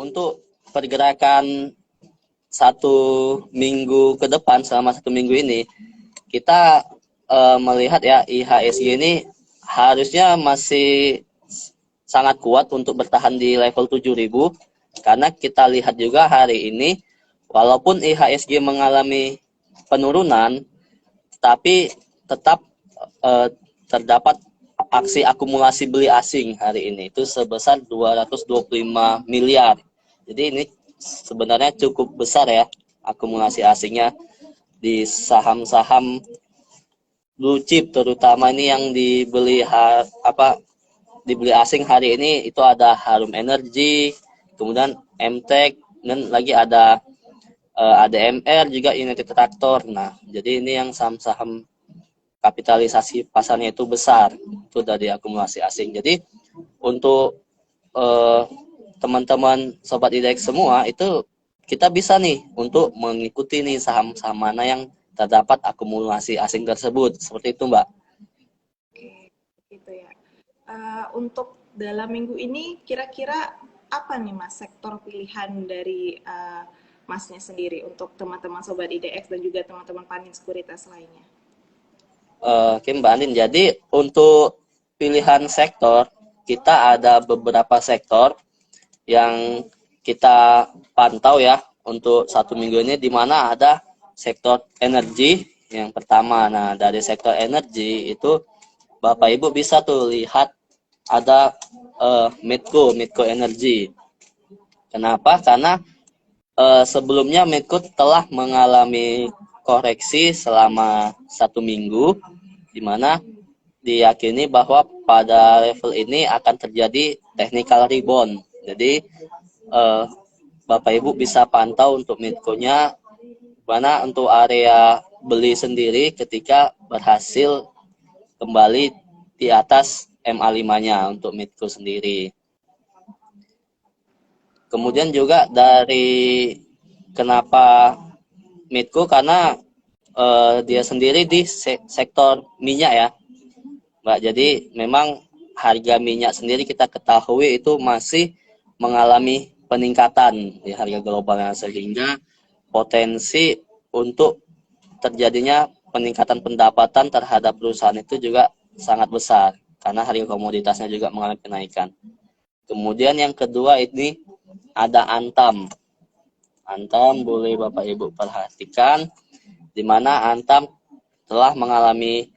untuk pergerakan 1 minggu ke depan, selama 1 minggu ini, kita melihat ya IHSG ini harusnya masih sangat kuat untuk bertahan di level 7.000, karena kita lihat juga hari ini walaupun IHSG mengalami penurunan, tapi tetap terdapat aksi akumulasi beli asing hari ini itu sebesar 225 miliar. Jadi ini sebenarnya cukup besar ya akumulasi asingnya di saham-saham blue chip, terutama ini yang dibeli asing hari ini itu ada Harum Energy, kemudian MTEK, dan lagi ada ADMR juga, United Tractor. Nah, jadi ini yang saham-saham kapitalisasi pasarnya itu besar, itu dari akumulasi asing. Jadi untuk teman-teman sobat IDX semua, itu kita bisa nih untuk mengikuti nih saham-saham mana yang terdapat akumulasi asing tersebut, seperti itu Mbak. Oke, gitu ya. Untuk dalam minggu ini kira-kira apa nih Mas sektor pilihan dari Masnya sendiri untuk teman-teman sobat IDX dan juga teman-teman Panin Sekuritas lainnya? Oke Mbak Andin, jadi untuk pilihan sektor, kita ada beberapa sektor yang kita pantau ya untuk 1 minggu ini, di mana ada sektor energi yang pertama. Nah, dari sektor energi itu Bapak Ibu bisa tuh lihat ada Medco Energy. Kenapa? Karena sebelumnya Medco telah mengalami koreksi selama 1 minggu, di mana diyakini bahwa pada level ini akan terjadi technical rebound. Jadi Bapak Ibu bisa pantau untuk Medco-nya, mana untuk area beli sendiri ketika berhasil kembali di atas MA5-nya untuk Medco sendiri. Kemudian juga dari kenapa Medco, karena dia sendiri di sektor minyak ya Mbak. Jadi memang harga minyak sendiri kita ketahui itu masih mengalami peningkatan di harga globalnya, sehingga potensi untuk terjadinya peningkatan pendapatan terhadap perusahaan itu juga sangat besar karena harga komoditasnya juga mengalami kenaikan. Kemudian yang kedua ini ada Antam. Antam boleh Bapak Ibu perhatikan, di mana Antam telah mengalami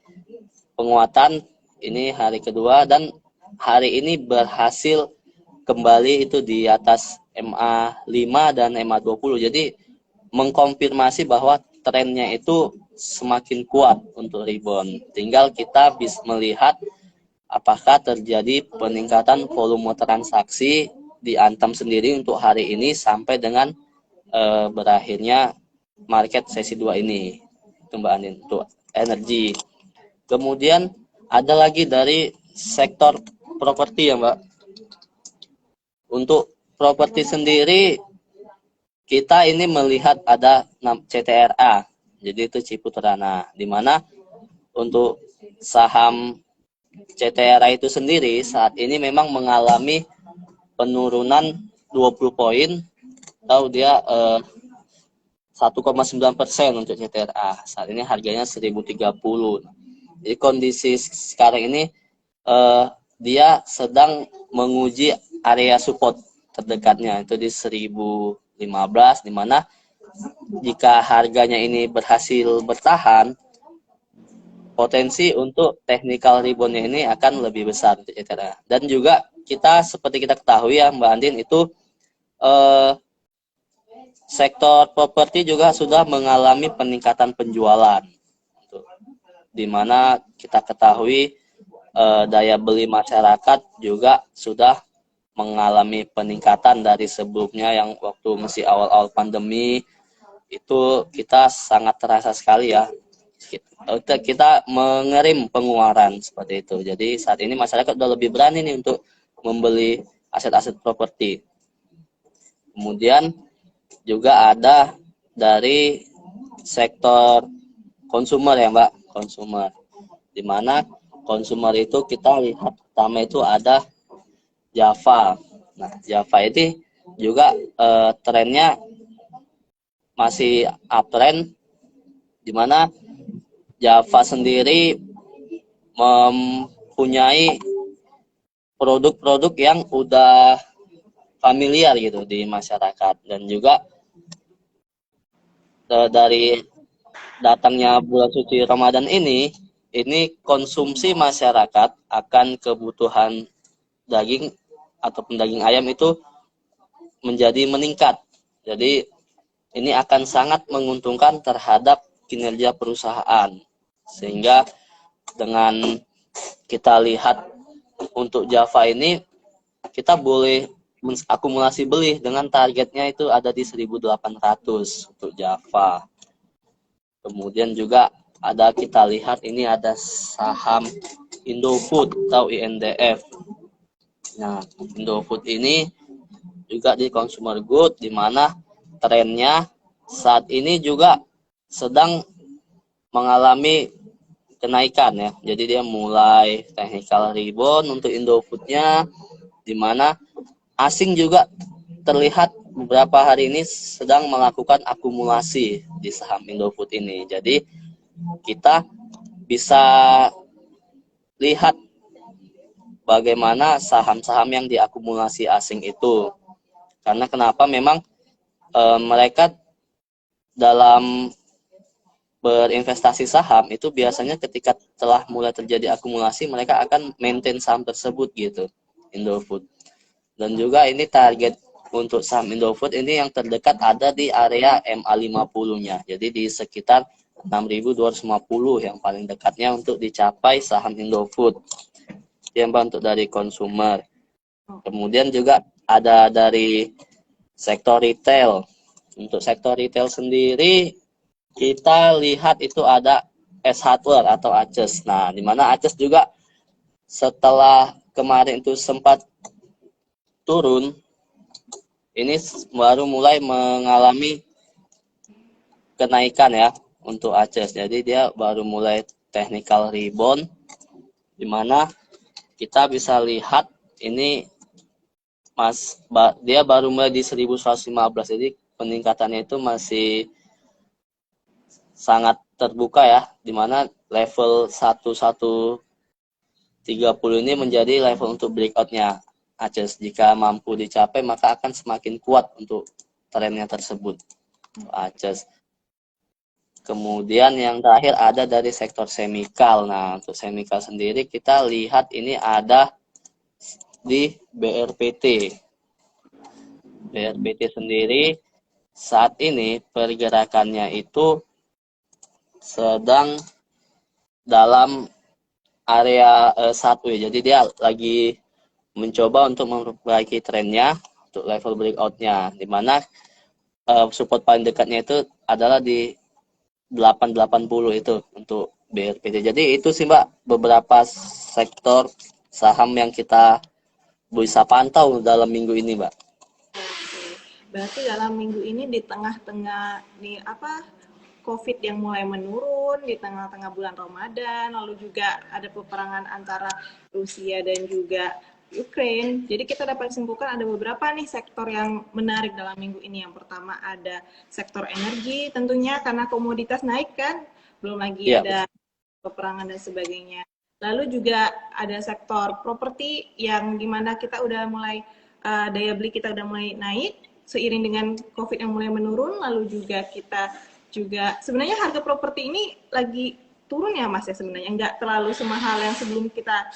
penguatan ini hari kedua, dan hari ini berhasil kembali itu di atas MA5 dan MA20. Jadi mengkonfirmasi bahwa trennya itu semakin kuat untuk rebound. Tinggal kita bisa melihat apakah terjadi peningkatan volume transaksi di Antam sendiri untuk hari ini sampai dengan berakhirnya market sesi 2 ini. Itu Mbak Anin untuk energi. Kemudian ada lagi dari sektor properti ya Mbak. Untuk properti sendiri kita ini melihat ada CTRA, jadi itu Ciputra. Nah, di mana untuk saham CTRA itu sendiri saat ini memang mengalami penurunan 20 poin, atau dia 1,9% untuk CTRA. Saat ini harganya 1030. Jadi kondisi sekarang ini dia sedang menguji area support terdekatnya itu di 1015, di mana jika harganya ini berhasil bertahan, potensi untuk technical rebound ini akan lebih besar untuk CTRA. Dan juga kita seperti kita ketahui ya Mbak Andin, itu sektor properti juga sudah mengalami peningkatan penjualan, di mana kita ketahui daya beli masyarakat juga sudah mengalami peningkatan dari sebelumnya, yang waktu masih awal-awal pandemi itu kita sangat terasa sekali ya, kita mengerim pengeluaran seperti itu. Jadi saat ini masyarakat sudah lebih berani nih untuk membeli aset-aset properti. Kemudian juga ada dari sektor konsumer ya Mbak, konsumer, di mana konsumer itu kita lihat pertama itu ada Java. Nah, Java ini juga trennya masih uptrend, di mana Java sendiri mempunyai produk-produk yang udah familiar gitu di masyarakat. Dan juga dari datangnya bulan suci Ramadan ini konsumsi masyarakat akan kebutuhan daging ataupun daging ayam itu menjadi meningkat. Jadi ini akan sangat menguntungkan terhadap kinerja perusahaan. Sehingga dengan kita lihat untuk Java ini, kita boleh akumulasi beli dengan targetnya itu ada di 1.800 untuk Java. Kemudian juga ada, kita lihat ini ada saham Indofood atau INDF. Nah, Indofood ini juga di consumer good, di mana trennya saat ini juga sedang mengalami kenaikan ya. Jadi dia mulai technical rebound untuk Indofoodnya, di mana asing juga terlihat beberapa hari ini sedang melakukan akumulasi di saham Indofood ini. Jadi kita bisa lihat bagaimana saham-saham yang diakumulasi asing itu. Karena kenapa memang mereka dalam berinvestasi saham itu biasanya ketika telah mulai terjadi akumulasi, mereka akan maintain saham tersebut gitu, Indofood. Dan juga ini target untuk saham Indofood ini yang terdekat ada di area MA50-nya. Jadi di sekitar 6.250 yang paling dekatnya untuk dicapai saham Indofood. Yang untuk dari konsumer. Kemudian juga ada dari sektor retail. Untuk sektor retail sendiri kita lihat itu ada S Hardware atau ACES. Nah, di mana ACES juga setelah kemarin itu sempat turun, ini baru mulai mengalami kenaikan ya untuk ACES. Jadi dia baru mulai technical rebound, di mana kita bisa lihat ini dia baru mulai di 1.115. Jadi peningkatannya itu masih sangat terbuka ya, di mana level 1130 ini menjadi level untuk breakout-nya ACES. Jika mampu dicapai, maka akan semakin kuat untuk trennya tersebut ACES. Kemudian yang terakhir ada dari sektor semikal. Nah, untuk semikal sendiri kita lihat ini ada di BRPT. BRPT sendiri saat ini pergerakannya itu sedang dalam area 1 ya. Jadi dia lagi mencoba untuk memperbaiki trennya untuk level breakout-nya, di mana support paling dekatnya itu adalah di 880 itu untuk BRPT. Jadi itu sih Mbak beberapa sektor saham yang kita bisa pantau dalam minggu ini, Mbak. Berarti dalam minggu ini di tengah-tengah COVID yang mulai menurun, di tengah-tengah bulan Ramadan, lalu juga ada peperangan antara Rusia dan juga Ukraine. Jadi kita dapat simpulkan ada beberapa nih sektor yang menarik dalam minggu ini. Yang pertama ada sektor energi tentunya karena komoditas naik kan, belum lagi Iya, ada peperangan dan sebagainya. Lalu juga ada sektor properti yang dimana kita udah mulai daya beli kita udah mulai naik seiring dengan COVID yang mulai menurun. Lalu juga kita juga sebenarnya harga properti ini lagi turun ya Mas ya, sebenarnya nggak terlalu semahal yang sebelum kita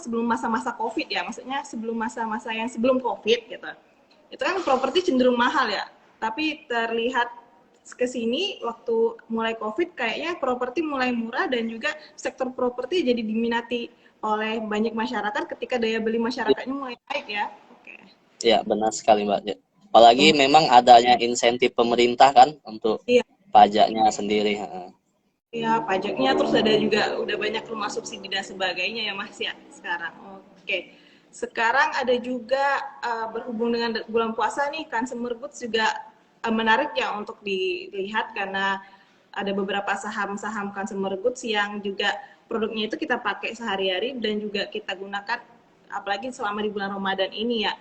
sebelum masa-masa COVID ya, maksudnya sebelum masa-masa yang sebelum COVID gitu. Itu kan properti cenderung mahal ya, tapi terlihat kesini waktu mulai COVID kayaknya properti mulai murah dan juga sektor properti jadi diminati oleh banyak masyarakat ketika daya beli masyarakatnya mulai naik ya. Oke. iya benar sekali Mbak. Apalagi memang adanya insentif pemerintah kan untuk Iya, pajaknya sendiri. ya pajaknya terus ada juga udah banyak rumah subsidi dan sebagainya ya Mas ya sekarang. Oke. Sekarang ada juga berhubung dengan bulan puasa nih, consumer goods juga menarik ya untuk dilihat karena ada beberapa saham-saham consumer goods yang juga produknya itu kita pakai sehari-hari dan juga kita gunakan apalagi selama di bulan Ramadan ini ya.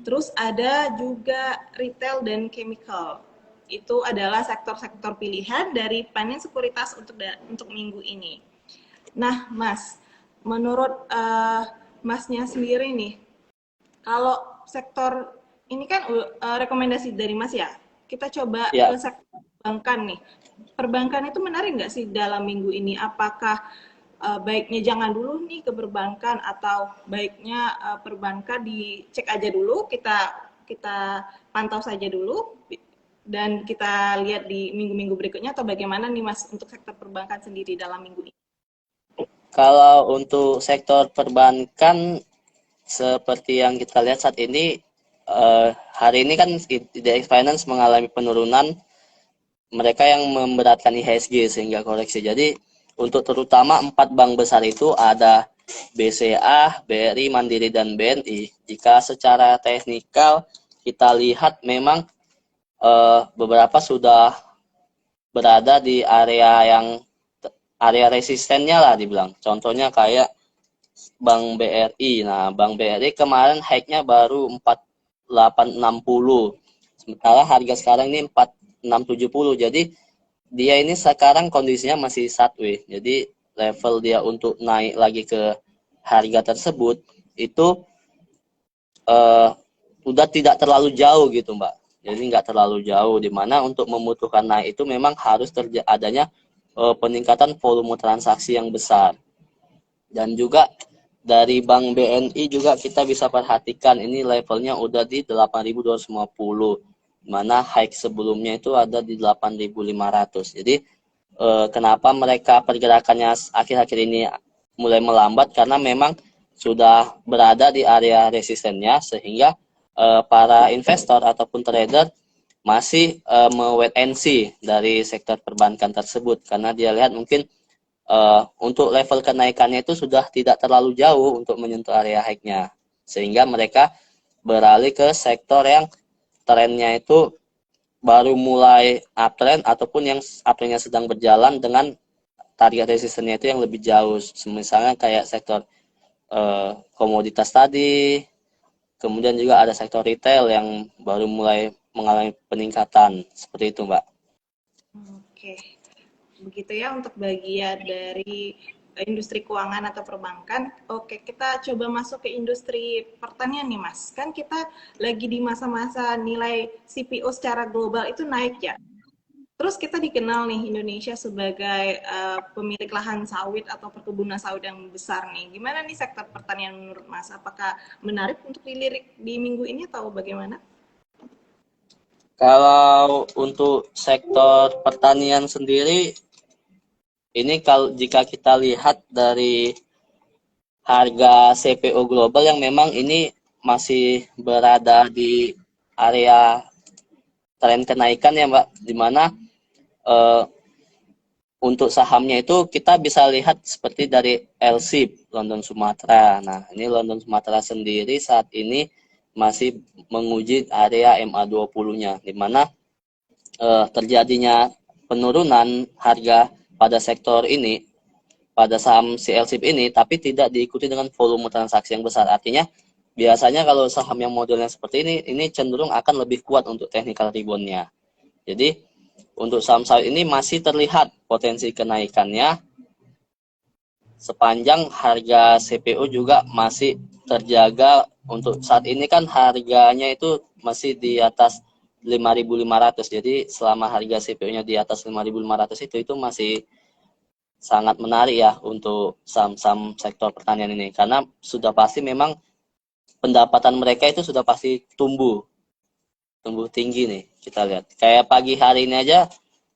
Terus ada juga retail dan chemical. Itu adalah sektor-sektor pilihan dari Panin Sekuritas untuk minggu ini. Nah, Mas, menurut Masnya sendiri nih, kalau sektor ini kan rekomendasi dari Mas ya, kita coba ke Ya, sektor perbankan nih. Perbankan itu menarik nggak sih dalam minggu ini? Apakah baiknya jangan dulu nih ke perbankan atau baiknya perbankan dicek aja dulu, kita kita pantau saja dulu dan kita lihat di minggu-minggu berikutnya, atau bagaimana nih Mas untuk sektor perbankan sendiri dalam minggu ini? kalau untuk sektor perbankan seperti yang kita lihat saat ini, hari ini kan IDX Finance mengalami penurunan, mereka yang memberatkan IHSG sehingga koreksi. Jadi untuk terutama 4 bank besar itu ada BCA, BRI, Mandiri, dan BNI. Jika secara teknikal kita lihat memang beberapa sudah berada di area resistennya lah dibilang. Contohnya kayak Bank BRI. Nah, Bank BRI kemarin hike-nya baru 4860. Sementara harga sekarang ini 4670. Jadi dia ini sekarang kondisinya masih sideways. Jadi level dia untuk naik lagi ke harga tersebut itu uh, udah tidak terlalu jauh gitu, Mbak. Jadi nggak terlalu jauh, dimana untuk membutuhkan naik itu memang harus adanya peningkatan volume transaksi yang besar. Dan juga dari Bank BNI juga kita bisa perhatikan ini levelnya udah di 8.250, mana high sebelumnya itu ada di 8.500. Jadi kenapa mereka pergerakannya akhir-akhir ini mulai melambat, karena memang sudah berada di area resistennya, sehingga para investor ataupun trader masih me-wait and see dari sektor perbankan tersebut, karena dia lihat mungkin untuk level kenaikannya itu sudah tidak terlalu jauh untuk menyentuh area high-nya, sehingga mereka beralih ke sektor yang trennya itu baru mulai uptrend ataupun yang uptrendnya sedang berjalan dengan target resistennya itu yang lebih jauh, misalnya kayak sektor komoditas tadi, kemudian juga ada sektor retail yang baru mulai mengalami peningkatan seperti itu, Mbak. Oke, begitu ya untuk bagian dari industri keuangan atau perbankan. Oke, kita coba masuk ke industri pertanian nih Mas. Kan kita lagi di masa-masa nilai CPO secara global itu naik ya. Terus kita dikenal nih Indonesia sebagai pemilik lahan sawit atau perkebunan sawit yang besar nih. Gimana nih sektor pertanian menurut Mas? Apakah menarik untuk dilirik di minggu ini atau bagaimana? Kalau untuk sektor pertanian sendiri, ini kalau jika kita lihat dari harga CPO global yang memang ini masih berada di area tren kenaikan ya, Mbak, di mana eh, untuk sahamnya itu kita bisa lihat seperti dari LSIP London Sumatera. Nah, ini London Sumatera sendiri saat ini masih menguji area MA20-nya, di mana terjadinya penurunan harga pada sektor ini, pada saham CLSIP ini, tapi tidak diikuti dengan volume transaksi yang besar. Artinya biasanya kalau saham yang modelnya seperti ini cenderung akan lebih kuat untuk technical rebound-nya. Jadi untuk saham sawit ini masih terlihat potensi kenaikannya sepanjang harga CPO juga masih terjaga. Untuk saat ini kan harganya itu masih di atas 5.500. Jadi selama harga CPO-nya di atas 5.500 itu masih sangat menarik ya untuk saham-saham sektor pertanian ini, karena sudah pasti memang pendapatan mereka itu sudah pasti tumbuh tinggi nih. Kita lihat kayak pagi hari ini aja,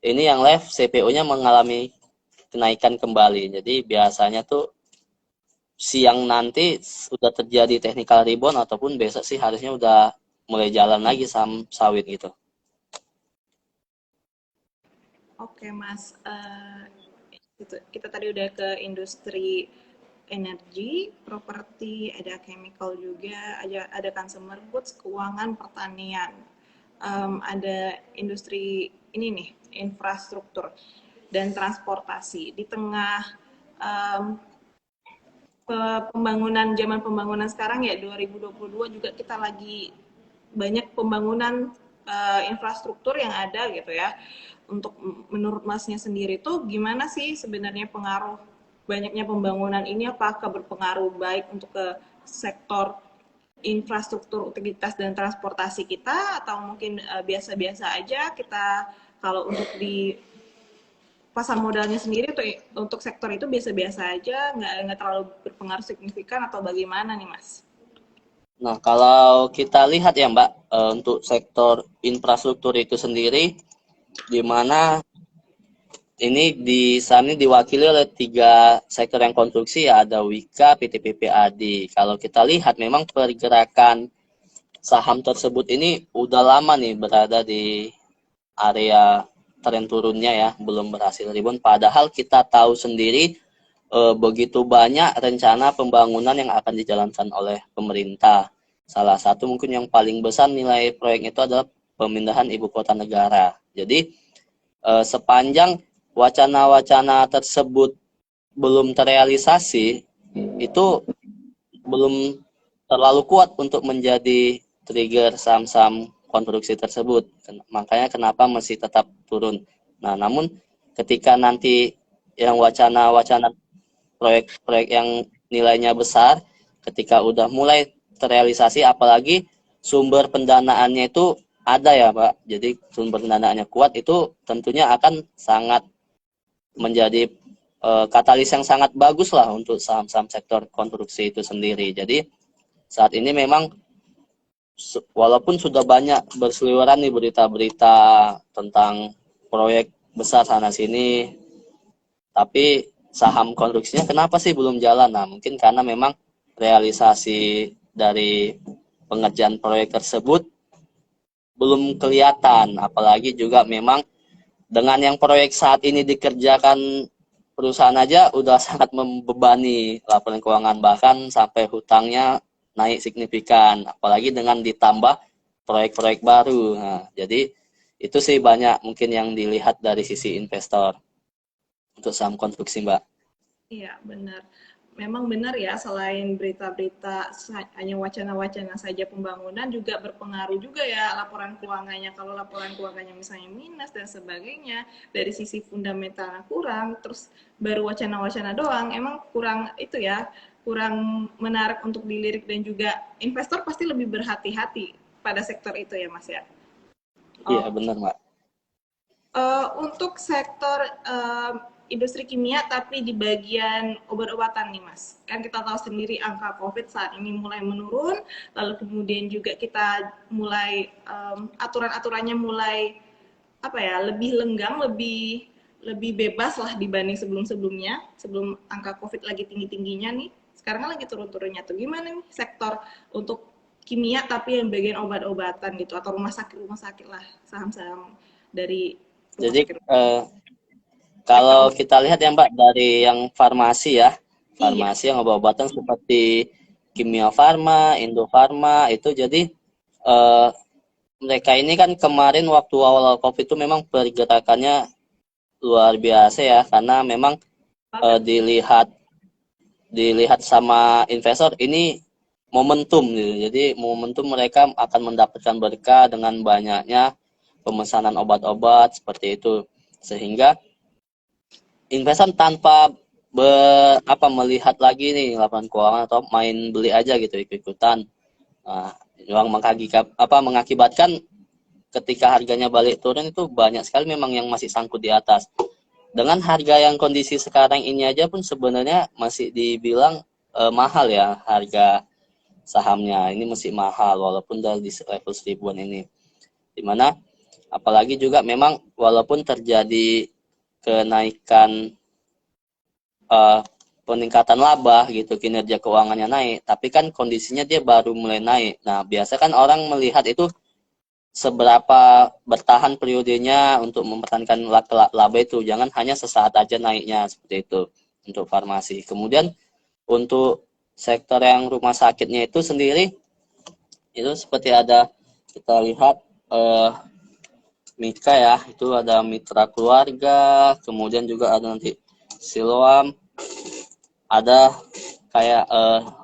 ini yang live CPO-nya mengalami kenaikan kembali. Jadi biasanya tuh siang nanti sudah terjadi technical rebound, ataupun besok sih harusnya udah mulai jalan lagi saham sawit gitu. Oke Mas, kita tadi udah ke industri energi, properti, ada chemical juga, ada consumer goods, keuangan, pertanian, ada industri ini nih, infrastruktur dan transportasi. Di tengah um, pembangunan zaman pembangunan sekarang ya 2022 juga kita lagi banyak pembangunan infrastruktur yang ada gitu ya. Untuk menurut Masnya sendiri tuh gimana sih sebenarnya pengaruh banyaknya pembangunan ini, apakah berpengaruh baik untuk ke sektor infrastruktur utilitas dan transportasi kita, atau mungkin biasa-biasa aja kita kalau untuk di pasar modalnya sendiri untuk sektor itu biasa-biasa aja, nggak terlalu berpengaruh signifikan atau bagaimana nih Mas? Nah, kalau kita lihat ya Mbak, untuk sektor infrastruktur itu sendiri, di mana ini di sana diwakili oleh 3 sektor yang konstruksi, ya, ada Wika, PT PPAD. Kalau kita lihat memang pergerakan saham tersebut ini udah lama nih berada di area tren turunnya ya, belum berhasil rebound. Padahal kita tahu sendiri begitu banyak rencana pembangunan yang akan dijalankan oleh pemerintah. Salah satu mungkin yang paling besar nilai proyek itu adalah pemindahan ibu kota negara. Jadi sepanjang wacana-wacana tersebut belum terrealisasi, itu belum terlalu kuat untuk menjadi trigger saham-saham konstruksi tersebut. Makanya kenapa masih tetap turun. Nah, namun ketika nanti yang wacana-wacana proyek-proyek yang nilainya besar, ketika udah mulai terrealisasi, apalagi sumber pendanaannya itu ada ya Pak, jadi sumber pendanaannya kuat, itu tentunya akan sangat menjadi katalis yang sangat bagus lah untuk saham-saham sektor konstruksi itu sendiri. Jadi saat ini memang walaupun sudah banyak berseliweran nih berita-berita tentang proyek besar sana sini, tapi saham konstruksinya kenapa sih belum jalan? Nah, mungkin karena memang realisasi dari pengerjaan proyek tersebut belum kelihatan. Apalagi juga memang dengan yang proyek saat ini dikerjakan perusahaan aja udah sangat membebani laporan keuangan, bahkan sampai hutangnya naik signifikan. Apalagi dengan ditambah proyek-proyek baru. Nah, jadi itu sih banyak mungkin yang dilihat dari sisi investor untuk saham konstruksi, Mbak. Iya, benar. Memang benar ya, selain berita-berita hanya wacana-wacana saja pembangunan, juga berpengaruh juga ya laporan keuangannya. Kalau laporan keuangannya misalnya minus dan sebagainya, dari sisi fundamentalnya kurang, terus baru wacana-wacana doang, emang kurang itu ya, kurang menarik untuk dilirik, dan juga investor pasti lebih berhati-hati pada sektor itu ya Mas ya. Iya, Oke. benar, Mbak. Untuk sektor industri kimia tapi di bagian obat-obatan nih Mas. Kan kita tahu sendiri angka COVID saat ini mulai menurun, lalu kemudian juga kita mulai aturan-aturannya mulai apa ya, lebih lenggang, lebih lebih bebas lah dibanding sebelum-sebelumnya, sebelum angka COVID lagi tinggi-tingginya nih. Sekarang kan lagi turun-turunnya tuh. Gimana nih sektor untuk kimia tapi yang bagian obat-obatan gitu, atau rumah sakit lah, saham-saham dari rumah Jadi sakit, sektor kalau obat. kita lihat ya Mbak, dari yang farmasi ya, Iya, farmasi yang obat-obatan seperti Kimia Farma, Indofarma itu, jadi eh, mereka ini kan kemarin waktu awal COVID itu memang pergerakannya luar biasa ya, karena memang banget. dilihat dilihat sama investor ini momentum gitu. Jadi momentum mereka akan mendapatkan berkah dengan banyaknya pemesanan obat-obat seperti itu. Sehingga investor tanpa melihat lagi nih laporan keuangan atau main beli aja gitu ikut-ikutan. Nah, yang mengakibatkan ketika harganya balik turun itu banyak sekali memang yang masih sangkut di atas. Dengan harga yang kondisi sekarang ini aja pun sebenarnya masih dibilang mahal ya, harga sahamnya ini masih mahal walaupun dari di level 1000-an ini. Dimana apalagi juga memang walaupun terjadi kenaikan uh, peningkatan laba gitu, kinerja keuangannya naik, tapi kan kondisinya dia baru mulai naik. Nah, biasa kan orang melihat itu seberapa bertahan periodenya untuk mempertahankan laba itu, jangan hanya sesaat aja naiknya seperti itu untuk farmasi. Kemudian untuk sektor yang rumah sakitnya itu sendiri, itu seperti ada kita lihat Mika ya, itu ada Mitra Keluarga, kemudian juga ada nanti Siloam, ada kayak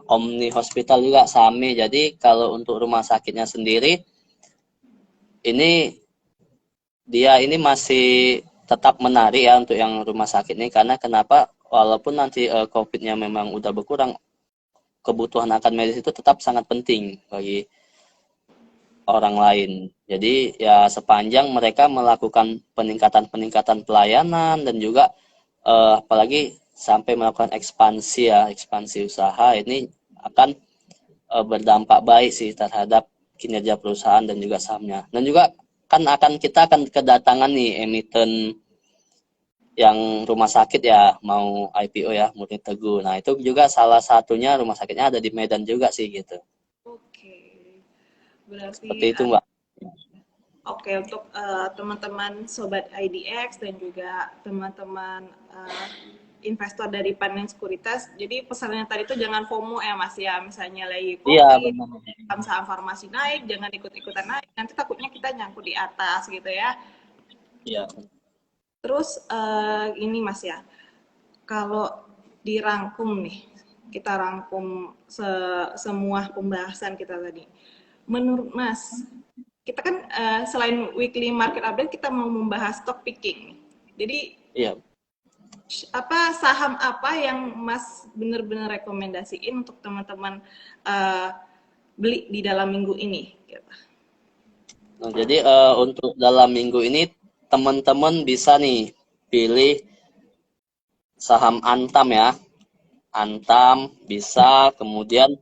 Omni Hospital juga SAMI. Jadi kalau untuk rumah sakitnya sendiri ini dia ini masih tetap menarik ya untuk yang rumah sakit ini, karena kenapa, walaupun nanti COVID-nya memang udah berkurang, kebutuhan akan medis itu tetap sangat penting bagi orang lain. Jadi ya sepanjang mereka melakukan peningkatan-peningkatan pelayanan dan juga apalagi sampai melakukan ekspansi ya, ekspansi usaha, ini akan berdampak baik sih terhadap kinerja perusahaan dan juga sahamnya. Dan juga kan kita akan kedatangan nih emiten yang rumah sakit ya, mau IPO ya, Murni Teguh. Nah, itu juga salah satunya rumah sakitnya ada di Medan juga sih gitu. Oke, berarti Seperti itu, Mbak. oke untuk teman-teman sobat IDX dan juga teman-teman investor dari Panen Sekuritas. Jadi pesannya tadi itu jangan FOMO ya Mas ya, misalnya lagi Iya, COVID, benar. saham farmasi naik, jangan ikut-ikutan naik. Nanti takutnya kita nyangkut di atas gitu ya. Iya. Terus ini Mas ya, kalau dirangkum nih, kita rangkum semua pembahasan kita tadi. Menurut Mas, kita kan selain weekly market update, kita mau membahas stock picking. Jadi Iya. saham apa yang Mas benar-benar rekomendasiin untuk teman-teman beli di dalam minggu ini? Gitu. Nah, jadi untuk dalam minggu ini teman-teman bisa nih pilih saham Antam ya. Antam bisa, kemudian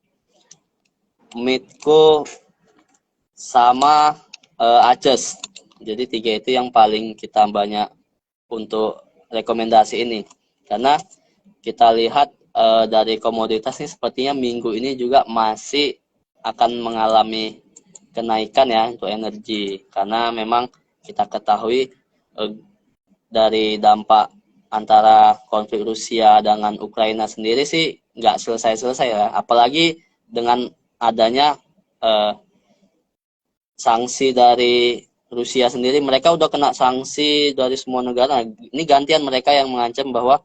Midco sama Aces. Jadi tiga itu yang paling kita banyak untuk rekomendasi ini. Karena kita lihat dari komoditas ini sepertinya minggu ini juga masih akan mengalami kenaikan ya untuk energi. Karena memang kita ketahui dari dampak antara konflik Rusia dengan Ukraina sendiri sih nggak selesai-selesai ya. Apalagi dengan adanya sanksi dari Rusia sendiri, mereka udah kena sanksi dari semua negara. Ini gantian mereka yang mengancam bahwa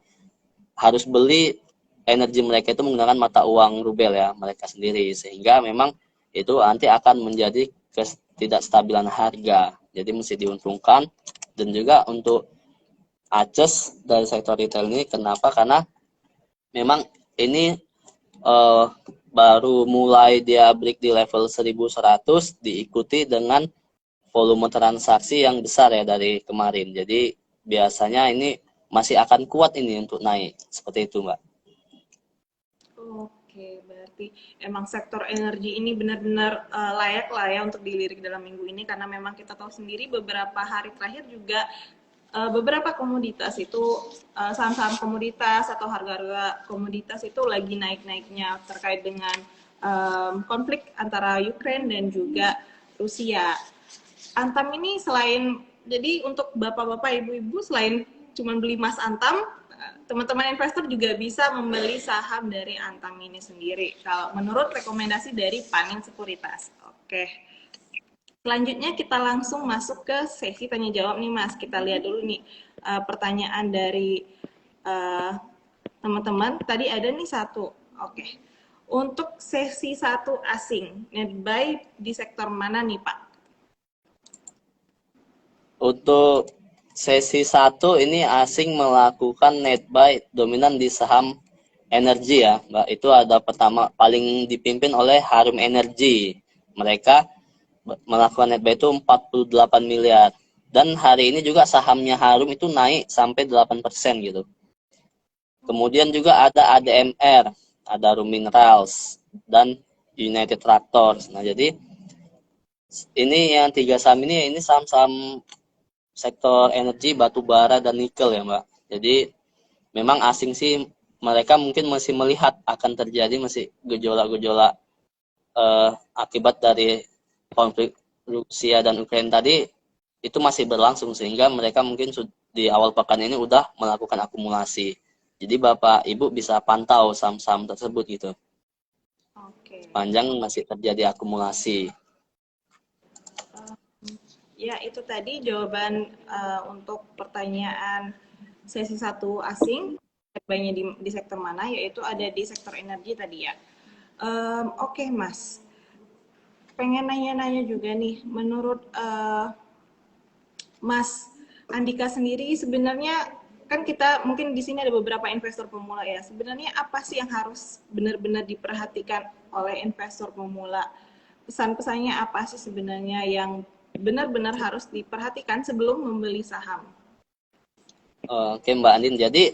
harus beli energi mereka itu menggunakan mata uang rubel ya mereka sendiri, sehingga memang itu nanti akan menjadi ketidakstabilan harga. Jadi mesti diuntungkan. Dan juga untuk Aces dari sektor retail ini, kenapa? Karena memang ini baru mulai dia break di level 1100, diikuti dengan volume transaksi yang besar ya dari kemarin. Jadi biasanya ini masih akan kuat ini untuk naik. Seperti itu, Mbak. Oke, berarti emang sektor energi ini benar-benar layak lah ya untuk dilirik dalam minggu ini karena memang kita tahu sendiri beberapa hari terakhir juga beberapa komoditas itu saham-saham komoditas atau harga-harga komoditas itu lagi naik-naiknya terkait dengan konflik antara Ukraina dan juga Rusia. Antam ini selain jadi untuk bapak-bapak ibu-ibu selain cuma beli Mas Antam, teman-teman investor juga bisa membeli saham dari Antam ini sendiri. Kalau menurut rekomendasi dari Panin Sekuritas. Oke. Selanjutnya kita langsung masuk ke sesi tanya jawab nih Mas. Kita lihat dulu nih pertanyaan dari teman-teman. Tadi ada nih satu. Oke. Untuk sesi satu asing, net buy di sektor mana nih Pak? Untuk sesi 1 ini asing melakukan net buy dominan di saham energi ya, Mbak. Itu ada pertama paling dipimpin oleh Harum Energy. Mereka melakukan net buy itu 48 miliar. Dan hari ini juga sahamnya Harum itu naik sampai 8% gitu. Kemudian juga ada ADMR, ada Harum Minerals, dan United Tractors. Nah, jadi ini yang tiga saham ini saham-saham sektor energi, batu bara, dan nikel ya Mbak. Jadi memang asing sih mereka mungkin masih melihat akan terjadi masih gejolak-gejolak akibat dari konflik Rusia dan Ukraina tadi itu masih berlangsung, sehingga mereka mungkin di awal pekan ini udah melakukan akumulasi. Jadi Bapak Ibu bisa pantau saham-saham tersebut gitu. Oke. Sepanjang masih terjadi akumulasi. Ya, itu tadi jawaban untuk pertanyaan sesi satu asing, banyak di sektor mana, yaitu ada di sektor energi tadi ya. Oke, Mas. Pengen nanya-nanya juga nih, menurut Mas Andika sendiri sebenarnya kan kita mungkin di sini ada beberapa investor pemula ya. Sebenarnya apa sih yang harus benar-benar diperhatikan oleh investor pemula? Pesan-pesannya apa sih sebenarnya yang benar-benar harus diperhatikan sebelum membeli saham? Oke Mbak Andin, jadi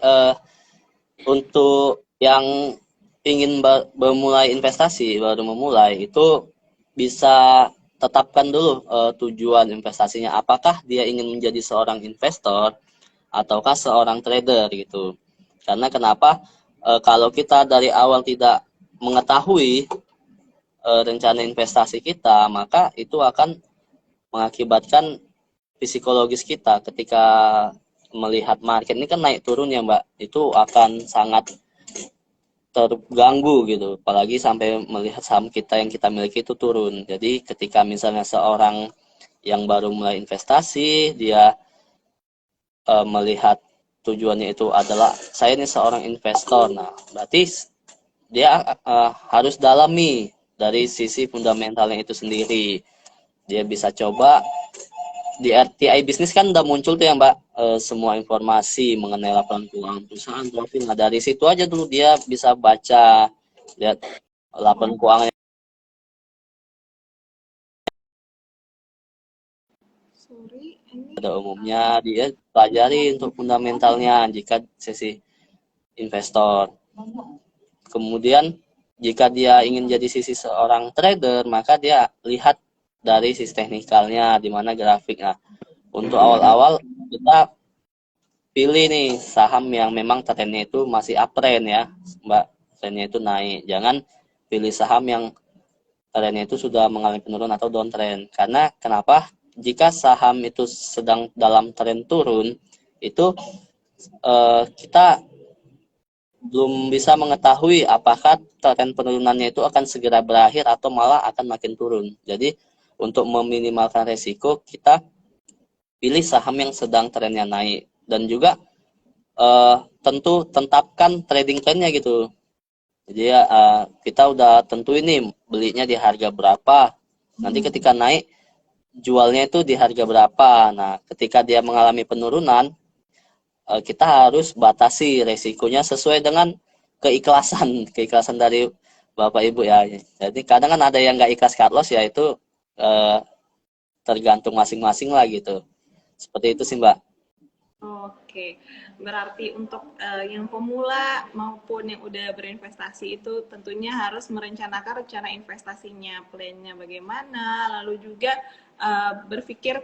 untuk yang ingin memulai investasi, baru memulai itu bisa tetapkan dulu tujuan investasinya. Apakah dia ingin menjadi seorang investor ataukah seorang trader gitu. Karena kenapa? Kalau kita dari awal tidak mengetahui rencana investasi kita, maka itu akan mengakibatkan psikologis kita ketika melihat market ini kan naik turun ya Mbak, itu akan sangat terganggu gitu, apalagi sampai melihat saham kita yang kita miliki itu turun. Jadi ketika misalnya seorang yang baru mulai investasi, dia melihat tujuannya itu adalah saya ini seorang investor, nah berarti dia harus dalami dari sisi fundamentalnya itu sendiri. Dia bisa coba di RTI bisnis kan udah muncul tuh ya Mbak, semua informasi mengenai laporan keuangan perusahaan, profil. Nah dari situ aja dulu dia bisa baca, lihat laporan keuangan Sorry, ini pada umumnya, dia pelajari untuk fundamentalnya jika sesi investor. Kemudian jika dia ingin jadi sisi seorang trader, maka dia lihat dari sisi teknikalnya, di mana grafiknya. Untuk awal-awal kita pilih nih saham yang memang trennya itu masih uptrend ya, Mbak. Trennya itu naik. Jangan pilih saham yang trennya itu sudah mengalami penurunan atau downtrend. Karena kenapa? Jika saham itu sedang dalam tren turun, itu kita belum bisa mengetahui apakah tren penurunannya itu akan segera berakhir atau malah akan makin turun. Jadi untuk meminimalkan resiko, kita pilih saham yang sedang trennya naik, dan juga tentu tetapkan trading plan-nya gitu. Jadi ya kita udah tentu ini belinya di harga berapa. Nanti ketika naik jualnya itu di harga berapa. Nah, ketika dia mengalami penurunan, kita harus batasi resikonya sesuai dengan keikhlasan dari Bapak Ibu ya. Jadi kadang kan ada yang nggak ikhlas cut loss ya, itu eh, tergantung masing-masing lah gitu. Seperti itu sih Mbak. Oke, berarti untuk yang pemula maupun yang udah berinvestasi itu tentunya harus merencanakan rencana investasinya, plannya bagaimana, lalu juga berpikir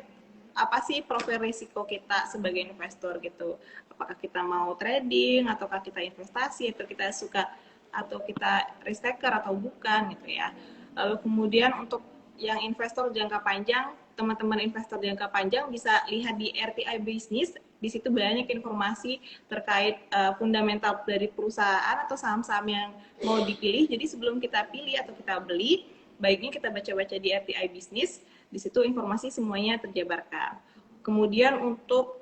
apa sih profil risiko kita sebagai investor gitu. Apakah kita mau trading, ataukah kita investasi, atau kita suka, atau kita risk taker atau bukan gitu ya. Lalu kemudian untuk yang investor jangka panjang, teman-teman investor jangka panjang bisa lihat di RTI Bisnis. Di situ banyak informasi terkait fundamental dari perusahaan atau saham-saham yang mau dipilih. Jadi sebelum kita pilih atau kita beli, baiknya kita baca-baca di RTI Bisnis. Di situ informasi semuanya terjabarkan. Kemudian untuk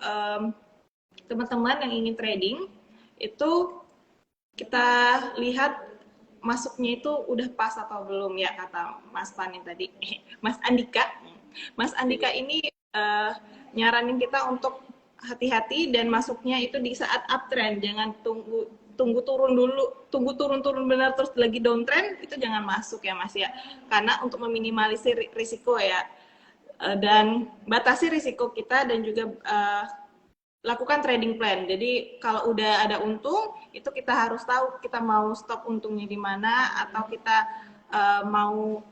teman-teman yang ingin trading, itu kita lihat masuknya itu udah pas atau belum ya, kata Mas Panin tadi. Mas Andika. Mas Andika ini nyaranin kita untuk hati-hati dan masuknya itu di saat uptrend, jangan tunggu turun dulu, tunggu turun benar terus lagi downtrend, itu jangan masuk ya Mas ya, karena untuk meminimalisir risiko ya. Dan batasi risiko kita, dan juga lakukan trading plan. Jadi kalau udah ada untung, itu kita harus tahu kita mau stop untungnya di mana, atau kita mau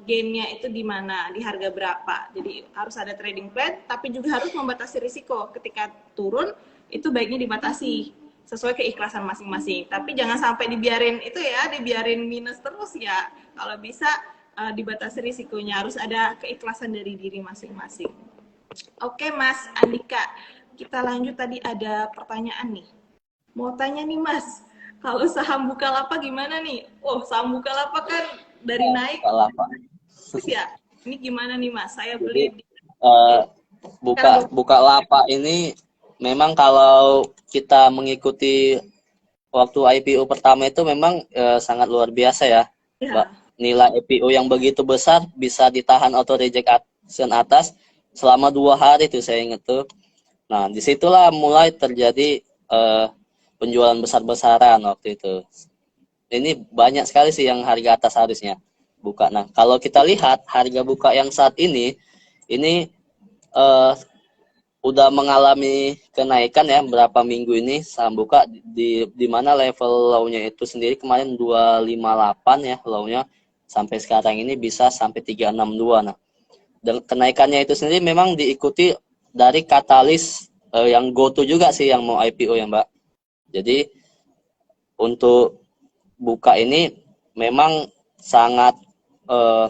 gainnya itu di mana, di harga berapa. Jadi harus ada trading plan, tapi juga harus membatasi risiko. Ketika turun, itu baiknya dibatasi sesuai keikhlasan masing-masing. Tapi jangan sampai dibiarin itu ya, dibiarin minus terus ya. Kalau bisa dibatasi risikonya, harus ada keikhlasan dari diri masing-masing. Oke Mas Andika, kita lanjut, tadi ada pertanyaan nih. Mau tanya nih Mas, kalau saham Bukalapak gimana nih? Oh, saham Bukalapak kan dari naik terus ya. Ini gimana nih Mas? Saya beli di Buka lapak ini memang kalau kita mengikuti waktu IPO pertama itu memang sangat luar biasa ya, Mbak. Ya. Nilai IPO yang begitu besar bisa ditahan auto reject action atas selama 2 hari tuh saya inget tuh. Nah, disitulah mulai terjadi penjualan besar-besaran waktu itu. Ini banyak sekali sih yang harga atas harusnya buka. Nah, kalau kita lihat harga buka yang saat ini eh, udah mengalami kenaikan ya berapa minggu ini saham buka di mana level low-nya itu sendiri kemarin 258 ya low-nya, sampai sekarang ini bisa sampai 362. Nah, dan kenaikannya itu sendiri memang diikuti dari katalis yang GoTo juga sih yang mau IPO ya, Mbak. Jadi untuk buka ini memang sangat eh,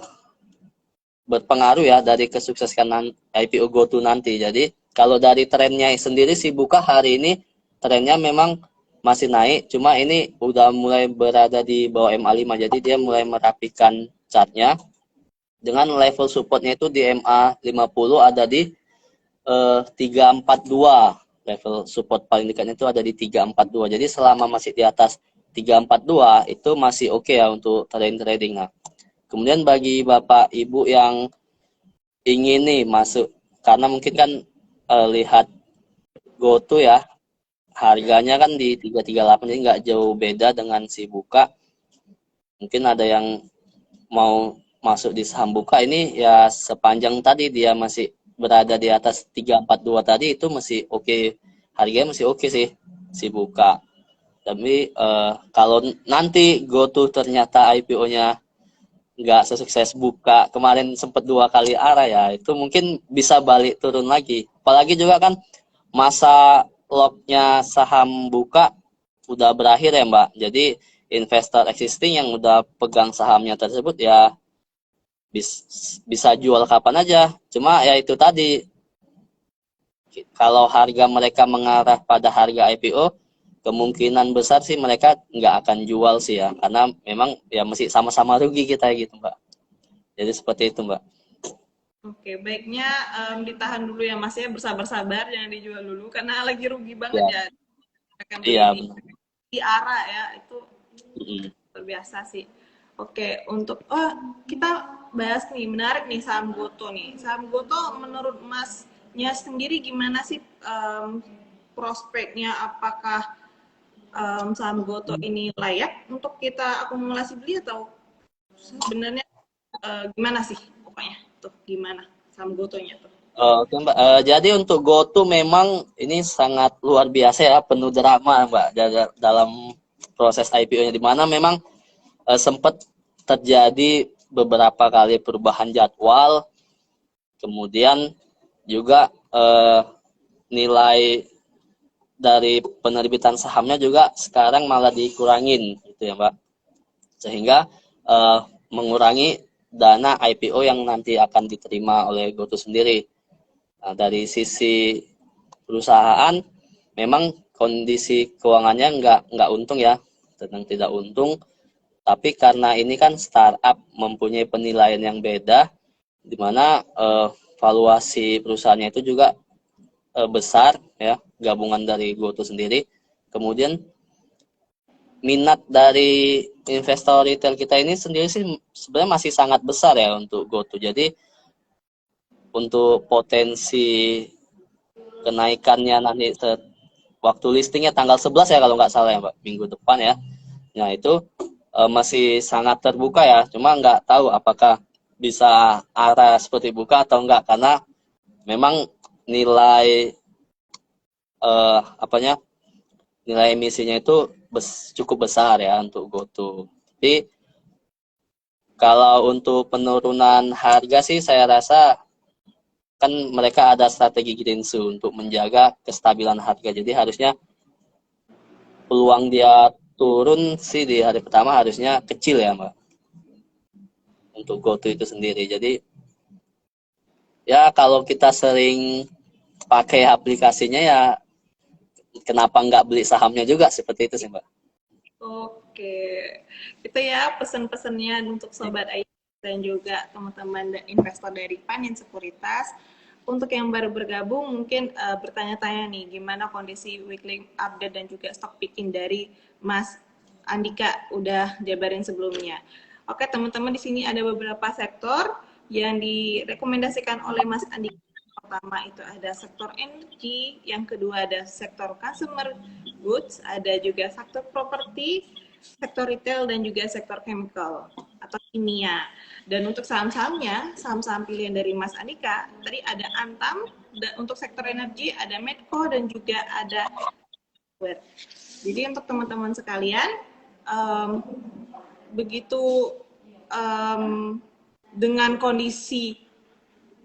berpengaruh ya dari kesuksesan IPO GoTo nanti. Jadi kalau dari trennya sendiri sih buka hari ini trennya memang masih naik, cuma ini udah mulai berada di bawah MA5, jadi dia mulai merapikan chartnya dengan level supportnya itu di MA50 ada di 342. Level support paling dekatnya itu ada di 342. Jadi selama masih di atas 342 itu masih oke ya untuk trading. Nah, kemudian bagi Bapak Ibu yang ingin nih masuk, karena mungkin kan lihat GoTo ya, harganya kan di 338, jadi nggak jauh beda dengan si buka. Mungkin ada yang mau masuk di saham buka ini ya, sepanjang tadi dia masih berada di atas 342 tadi itu masih oke, harganya masih oke sih si buka. Tapi kalau nanti GoTo ternyata IPO-nya nggak sesukses buka kemarin, sempat 2 kali arah ya, itu mungkin bisa balik turun lagi. Apalagi juga kan masa locknya saham buka udah berakhir ya, Mbak. Jadi investor existing yang udah pegang sahamnya tersebut ya bisa jual kapan aja. Cuma ya itu tadi, kalau harga mereka mengarah pada harga IPO, kemungkinan besar sih mereka nggak akan jual sih ya, karena memang ya masih sama-sama rugi kita gitu, Mbak. Jadi seperti itu, Mbak. Oke, baiknya ditahan dulu ya Mas ya, bersabar-sabar, jangan dijual dulu karena lagi rugi banget Ya, ya. Akan beli iya benar. di arah ya, itu Mm-mm. luar biasa sih. Oke, untuk kita bahas nih, menarik nih saham Goto nih. Saham Goto menurut Masnya sendiri gimana sih prospeknya? Apakah saham Goto ini layak untuk kita akumulasi beli atau sebenarnya gimana sih pokoknya tuh gimana saham Gotonya tuh? Oke, Mbak. Jadi untuk GoTo memang ini sangat luar biasa ya, penuh drama, Mbak, dalam proses IPO-nya, di mana memang sempat terjadi beberapa kali perubahan jadwal, kemudian juga nilai dari penerbitan sahamnya juga sekarang malah dikurangin gitu ya, Mbak, sehingga eh, mengurangi dana IPO yang nanti akan diterima oleh GoTo sendiri. Nah, dari sisi perusahaan memang kondisi keuangannya nggak untung ya, sedang tidak untung. Tapi karena ini kan startup mempunyai penilaian yang beda, di mana valuasi perusahaannya itu juga besar ya, gabungan dari GoTo sendiri. Kemudian minat dari investor retail kita ini sendiri sih sebenarnya masih sangat besar ya untuk GoTo. Jadi untuk potensi kenaikannya nanti waktu listingnya tanggal 11 ya kalau nggak salah ya, Mbak, minggu depan ya. Nah itu masih sangat terbuka ya, cuma nggak tahu apakah bisa arah seperti buka atau enggak, karena memang nilai apanya, nilai emisinya itu cukup besar ya untuk GoTo. Tapi kalau untuk penurunan harga sih saya rasa kan mereka ada strategi Ginsu untuk menjaga kestabilan harga. Jadi harusnya peluang dia turun sih di hari pertama harusnya kecil ya, Mbak, untuk GoTo itu sendiri. Jadi ya kalau kita sering pakai aplikasinya ya kenapa nggak beli sahamnya juga, seperti itu sih, Mbak. Oke, itu ya pesan-pesannya untuk sobat IT dan juga teman-teman dan investor dari Panin Sekuritas. untuk yang baru bergabung mungkin bertanya-tanya nih gimana kondisi weekly update dan juga stock picking dari Mas Andika udah jabarin sebelumnya. Oke, teman-teman, di sini ada beberapa sektor yang direkomendasikan oleh Mas Andika. Pertama itu ada sektor energi, yang kedua ada sektor consumer goods, ada juga sektor properti, sektor retail, dan juga sektor chemical atau kimia. Dan untuk saham-sahamnya, saham-saham pilihan dari Mas Andika, tadi ada Antam, dan untuk sektor energi ada Medco dan juga ada Web. Jadi untuk teman-teman sekalian, begitu dengan kondisi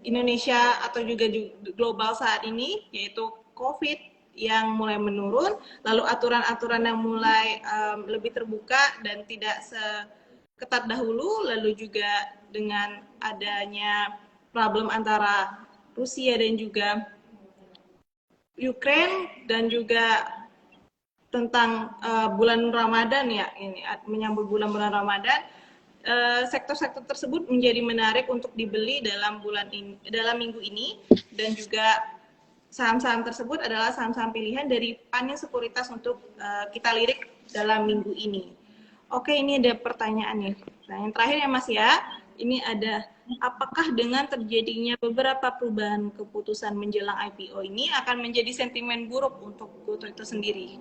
Indonesia atau juga global saat ini, yaitu COVID yang mulai menurun, lalu aturan-aturan yang mulai lebih terbuka dan tidak seketat dahulu, lalu juga dengan adanya problem antara Rusia dan juga Ukraine, dan juga tentang bulan Ramadan ya, ini menyambut bulan-bulan Ramadan, sektor-sektor tersebut menjadi menarik untuk dibeli dalam minggu ini, dan juga saham-saham tersebut adalah saham-saham pilihan dari Panin Sekuritas untuk kita lirik dalam minggu ini. Oke, ini ada pertanyaan nih. Nah, yang terakhir ya Mas ya, ini ada, apakah dengan terjadinya beberapa perubahan keputusan menjelang IPO ini akan menjadi sentimen buruk untuk GoTo itu sendiri?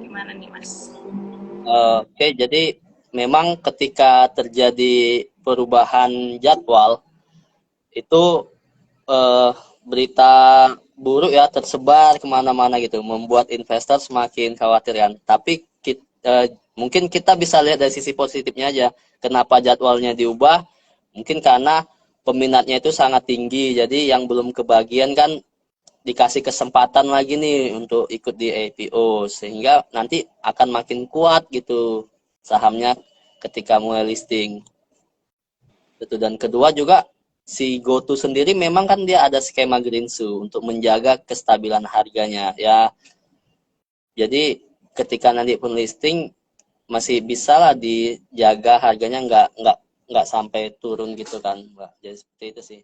Gimana nih Mas? Oke, jadi memang ketika terjadi perubahan jadwal itu berita buruk ya tersebar kemana-mana gitu, membuat investor semakin khawatir kan. Tapi mungkin kita bisa lihat dari sisi positifnya aja. Kenapa jadwalnya diubah? Mungkin karena peminatnya itu sangat tinggi, jadi yang belum kebagian kan dikasih kesempatan lagi nih untuk ikut di IPO, sehingga nanti akan makin kuat gitu sahamnya ketika mulai listing. Betul. Dan kedua juga si GoTo sendiri memang kan dia ada skema Greensill untuk menjaga kestabilan harganya ya. Jadi ketika nanti pun listing masih bisa lah dijaga harganya nggak sampai turun gitu kan, Mbak. Jadi seperti itu sih.